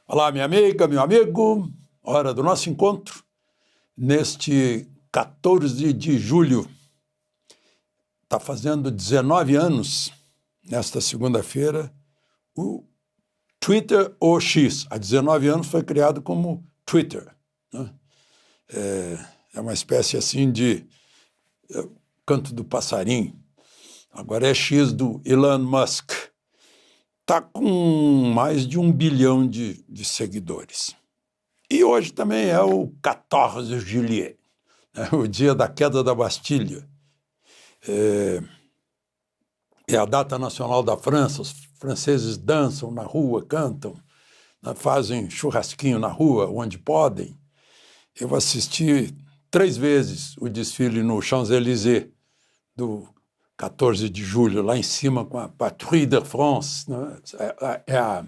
Olá, minha amiga, meu amigo, hora do nosso encontro neste 14 de julho. Está fazendo 19 anos, nesta segunda-feira, o Twitter ou X. Há 19 anos foi criado como Twitter, né? É uma espécie assim de canto do passarinho. Agora é X do Elon Musk. Está com mais de 1 bilhão de seguidores. E hoje também é o 14 de julho, né? O dia da queda da Bastilha. É a data nacional da França, os franceses dançam na rua, cantam, né? Fazem churrasquinho na rua, onde podem. Eu assisti 3 vezes o desfile no Champs-Élysées, do 14 de julho, lá em cima com a Patrouille de France, né? É a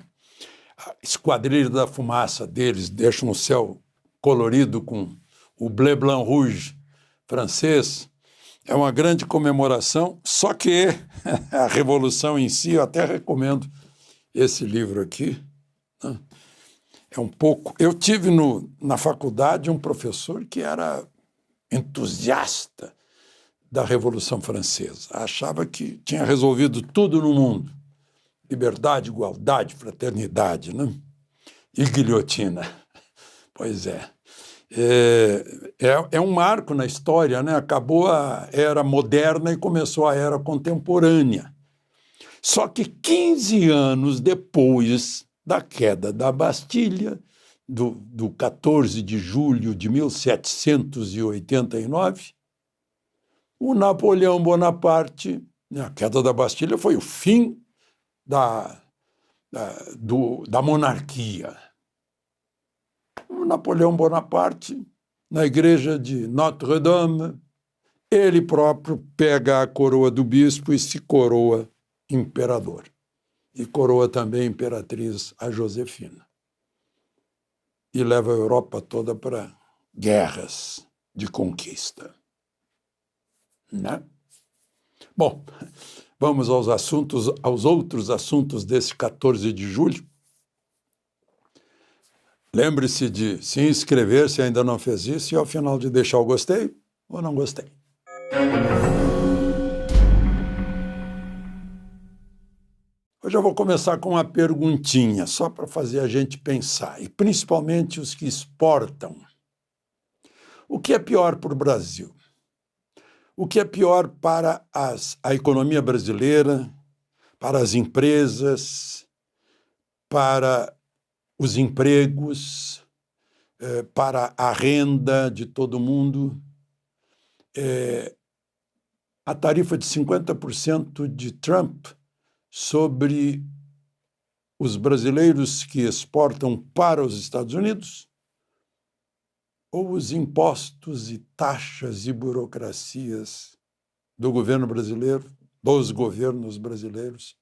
esquadrilha da fumaça deles, deixam o céu colorido com o bleu blanc rouge francês. É uma grande comemoração, só que a Revolução em si, eu até recomendo esse livro aqui, né? É um pouco... Eu tive na faculdade um professor que era entusiasta da Revolução Francesa, achava que tinha resolvido tudo no mundo. Liberdade, igualdade, fraternidade, né? E guilhotina. Pois é. É um marco na história, né? Acabou a era moderna e começou a era contemporânea. Só que 15 anos depois da queda da Bastilha, do 14 de julho de 1789, o Napoleão Bonaparte, a queda da Bastilha foi o fim da monarquia. O Napoleão Bonaparte, na igreja de Notre-Dame, ele próprio pega a coroa do bispo e se coroa imperador. E coroa também imperatriz a Josefina. E leva a Europa toda para guerras de conquista. Né? Bom, vamos aos outros assuntos desse 14 de julho. Lembre-se de se inscrever se ainda não fez isso e ao final de deixar o gostei ou não gostei. Hoje eu vou começar com uma perguntinha, só para fazer a gente pensar, e principalmente os que exportam. O que é pior para o Brasil? O que é pior para a economia brasileira, para as empresas, para os empregos, para a renda de todo mundo? A tarifa de 50% de Trump sobre os brasileiros que exportam para os Estados Unidos, ou os impostos e taxas e burocracias do governo brasileiro, dos governos brasileiros,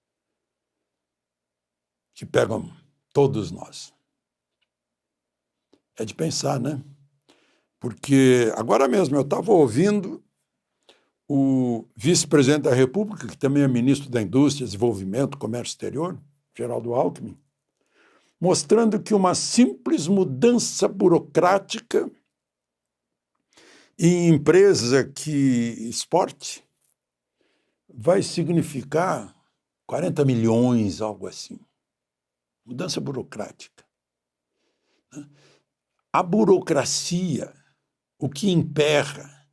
que pegam todos nós. É de pensar, né? Porque agora mesmo eu estava ouvindo o vice-presidente da República, que também é ministro da Indústria, Desenvolvimento, Comércio Exterior, Geraldo Alckmin, mostrando que uma simples mudança burocrática em empresa que exporte vai significar 40 milhões, algo assim. Mudança burocrática. A burocracia, o que emperra,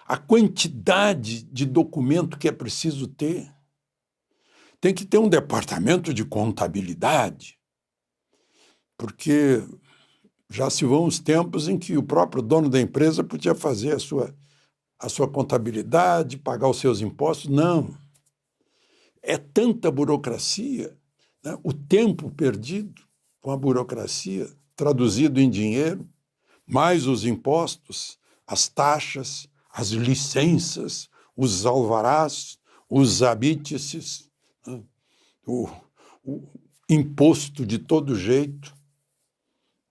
a quantidade de documento que é preciso ter. Tem que ter um departamento de contabilidade, porque já se vão os tempos em que o próprio dono da empresa podia fazer a sua contabilidade, pagar os seus impostos. Não. É tanta burocracia, né? O tempo perdido com a burocracia, traduzido em dinheiro, mais os impostos, as taxas, as licenças, os alvarás, os habites, né? o imposto de todo jeito.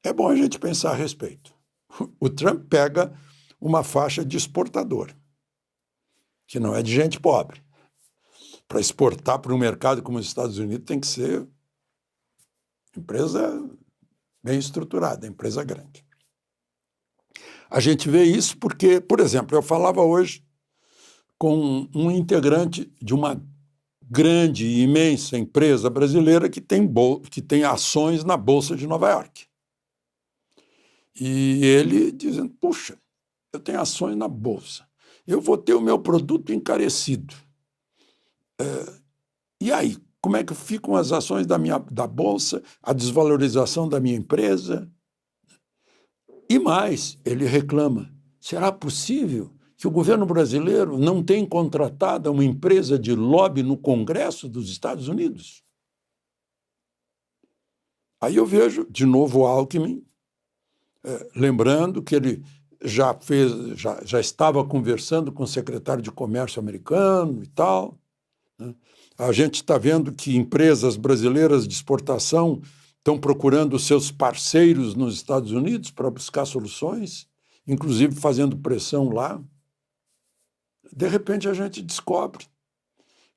É bom a gente pensar a respeito. O Trump pega uma faixa de exportador, que não é de gente pobre. Para exportar para um mercado como os Estados Unidos tem que ser empresa bem estruturada, empresa grande. A gente vê isso porque, por exemplo, eu falava hoje com um integrante de uma grande e imensa empresa brasileira que tem ações na Bolsa de Nova York. E ele dizendo, puxa, eu tenho ações na Bolsa, eu vou ter o meu produto encarecido. E aí, como é que ficam as ações da Bolsa, a desvalorização da minha empresa? E mais, ele reclama, será possível que o governo brasileiro não tenha contratado uma empresa de lobby no Congresso dos Estados Unidos? Aí eu vejo, de novo, o Alckmin, lembrando que ele já estava conversando com o secretário de Comércio americano e tal, né? A gente está vendo que empresas brasileiras de exportação estão procurando seus parceiros nos Estados Unidos para buscar soluções, inclusive fazendo pressão lá. De repente a gente descobre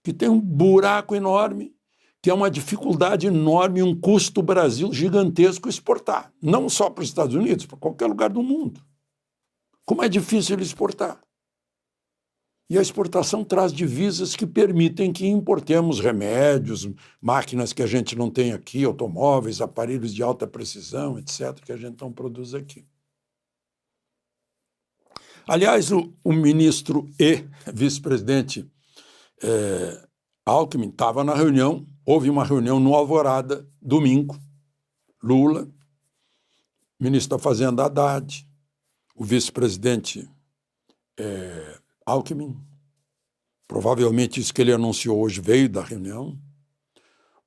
que tem um buraco enorme, que é uma dificuldade enorme, um custo Brasil gigantesco exportar, não só para os Estados Unidos, para qualquer lugar do mundo. Como é difícil exportar. E a exportação traz divisas que permitem que importemos remédios, máquinas que a gente não tem aqui, automóveis, aparelhos de alta precisão, etc., que a gente não produz aqui. Aliás, o ministro e vice-presidente Alckmin estava na reunião, houve uma reunião no Alvorada, domingo, Lula, ministro da Fazenda Haddad, o vice-presidente Alckmin, provavelmente isso que ele anunciou hoje veio da reunião,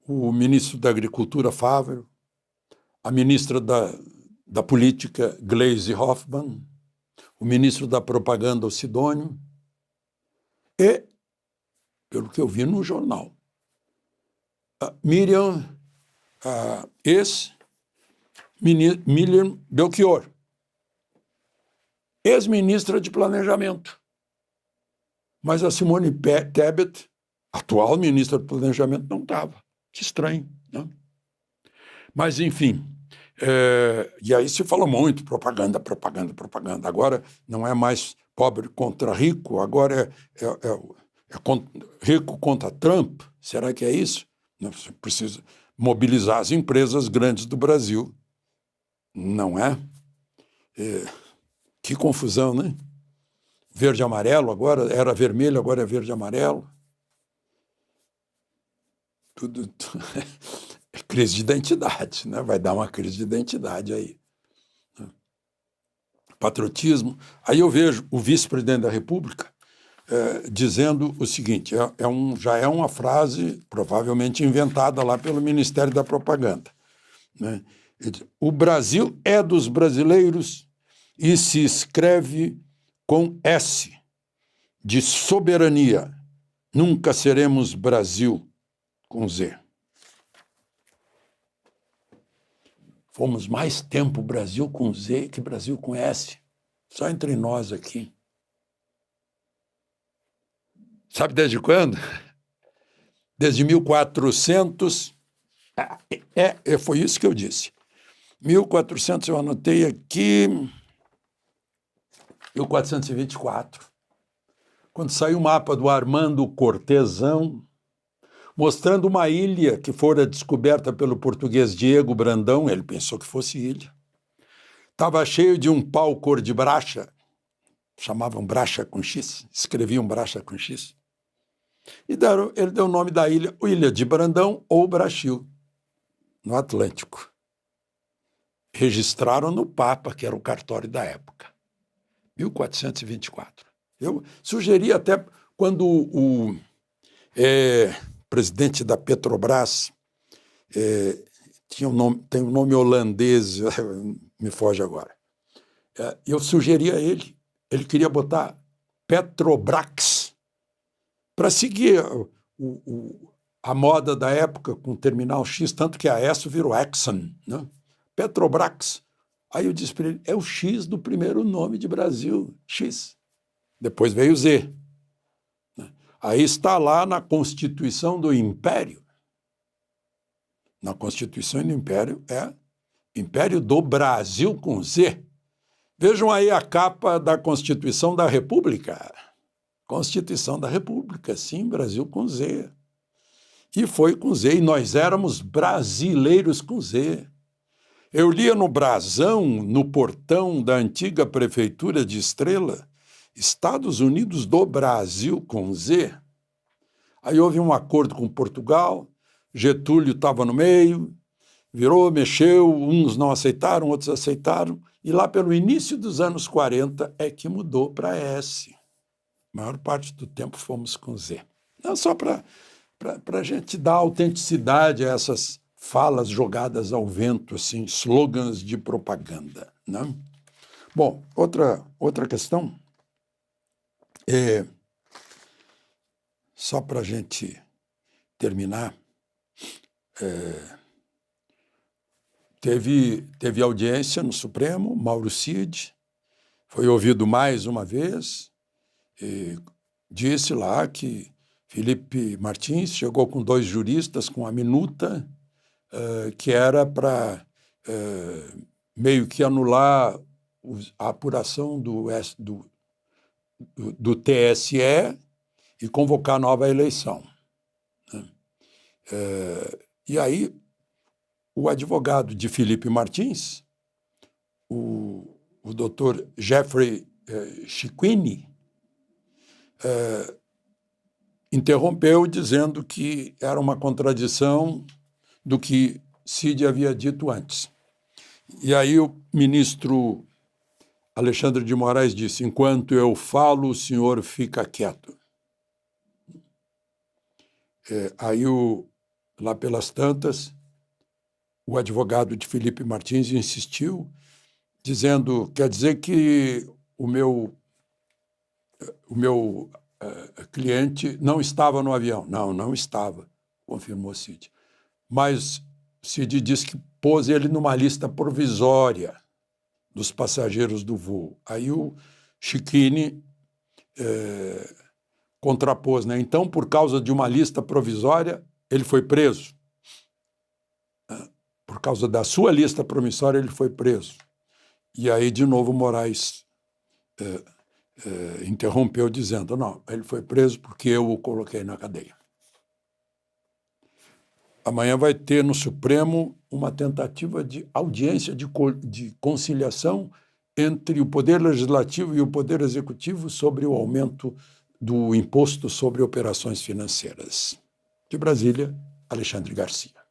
o ministro da Agricultura, Fávero, a ministra da Política, Gleisi Hoffmann, o ministro da Propaganda, o Sidônio, e, pelo que eu vi no jornal, a Miriam Belchior, ex-ministra de Planejamento. Mas a Simone Tebet, atual ministra do Planejamento, não estava. Que estranho, né? Mas, enfim, e aí se fala muito, propaganda. Agora não é mais pobre contra rico, agora é rico contra Trump. Será que é isso? Não, você precisa mobilizar as empresas grandes do Brasil. Não é? Que confusão, né? Verde e amarelo, agora era vermelho, agora é verde e amarelo. Tudo é crise de identidade, né? Vai dar uma crise de identidade aí. Patriotismo. Aí eu vejo o vice-presidente da República dizendo o seguinte, já é uma frase provavelmente inventada lá pelo Ministério da Propaganda, né? O Brasil é dos brasileiros e se escreve com S, de soberania. Nunca seremos Brasil, com Z. Fomos mais tempo Brasil com Z que Brasil com S. Só entre nós aqui. Sabe desde quando? Desde 1400... foi isso que eu disse. 1400, eu anotei aqui... 1424, quando saiu o mapa do Armando Cortesão, mostrando uma ilha que fora descoberta pelo português Diego Brandão, ele pensou que fosse ilha. Estava cheio de um pau cor de bracha, chamavam bracha com X, escreviam bracha com X. E ele deu o nome da ilha, Ilha de Brandão ou Brasil, no Atlântico. Registraram no Papa, que era o cartório da época. 1424. Eu sugeri até quando o presidente da Petrobras tem um nome holandês, me foge agora. Eu sugeri a ele queria botar Petrobrax para seguir a moda da época com o terminal X, tanto que a S virou Exxon, né? Petrobrax. Aí eu disse para ele, é o X do primeiro nome de Brasil, X. Depois veio o Z. Aí está lá na Constituição do Império. Na Constituição do Império é Império do Brasil com Z. Vejam aí a capa da Constituição da República. Constituição da República, sim, Brasil com Z. E foi com Z, e nós éramos brasileiros com Z. Eu lia no brasão, no portão da antiga prefeitura de Estrela, Estados Unidos do Brasil com Z. Aí houve um acordo com Portugal, Getúlio estava no meio, virou, mexeu, uns não aceitaram, outros aceitaram, e lá pelo início dos anos 40 é que mudou para S. A maior parte do tempo fomos com Z. Não, só para a gente dar autenticidade a essas falas jogadas ao vento, assim, slogans de propaganda, né? Bom, outra questão, só para a gente terminar, teve audiência no Supremo, Mauro Cid foi ouvido mais uma vez e disse lá que Felipe Martins chegou com 2 juristas com a minuta que era para meio que anular a apuração do TSE e convocar nova eleição, né? E aí o advogado de Felipe Martins, o doutor Jeffrey Chiquini, interrompeu dizendo que era uma contradição do que Cid havia dito antes. E aí o ministro Alexandre de Moraes disse: enquanto eu falo, o senhor fica quieto. Aí, lá pelas tantas, o advogado de Felipe Martins insistiu, dizendo, quer dizer que o meu cliente não estava no avião. Não, não estava, confirmou Cid. Mas Cid disse que pôs ele numa lista provisória dos passageiros do voo. Aí o Chiquini contrapôs, né? Então, por causa de uma lista provisória, ele foi preso. Por causa da sua lista promissória, ele foi preso. E aí, de novo, Moraes interrompeu, dizendo, não, ele foi preso porque eu o coloquei na cadeia. Amanhã vai ter no Supremo uma tentativa de audiência de conciliação entre o Poder Legislativo e o Poder Executivo sobre o aumento do imposto sobre operações financeiras. De Brasília, Alexandre Garcia.